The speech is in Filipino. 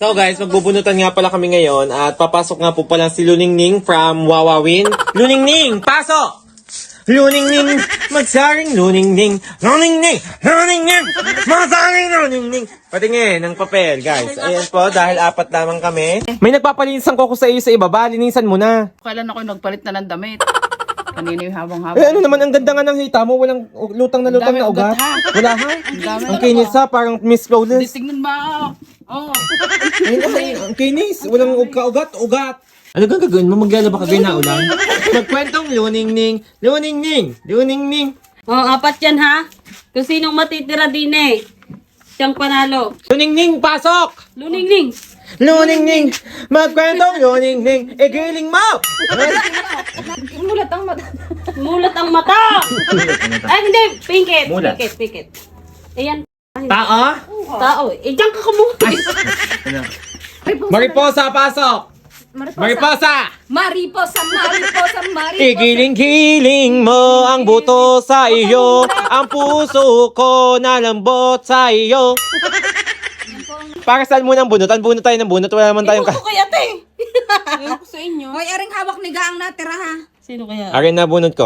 So guys, magbubunutan nga pala kami ngayon at papasok nga po pala si Luningning from Wawawin. Luningning, pasok! Luningning, magsaring Luningning, Luningning, Luningning, magsaring Luningning. Patingin ng papel, guys. Ayan po, dahil apat lamang kami. May nagpapalinisan ko sa iyo sa ibaba, linisan mo na. Kailan ako nagpalit na ng damit? Kanina yung habang-habang. Eh ano naman, ang ganda nga ng hita mo, walang lutang na Dami ugat. ugat, ha? Wala ha? dami. Ang kinis ha, parang Miss Flawless. Tingnan ba? Oh. Ay, ang kinis. Walang ugat. Ano kang gagawin mo? Maglalaba ka na ulan? Magkwentong Luningning, Luningning, Luningning. Apat yan ha. Kung sinong matitira din eh. Siyang panalo. Luningning, pasok! Luningning. Luningning, magkwentong Luningning, igiling mo! Mulat ang mata. Mulat ang mata. Ay hindi, pinkit. Mulat. Pinkit. Ayan. Tao? Tao. Diyan ka kamutis. Mariposa, pasok! Mariposa! Mariposa. Igiling-giling mo ang buto sa iyo, ang puso ko nalambot sa iyo. Para saan mo ng bunutan? Bunot tayo ng bunot. Wala naman tayong Ewan ko kaya te. Hoy, aring hawak ni Gaang natira ha. Sino kaya? Akin na bunot ko.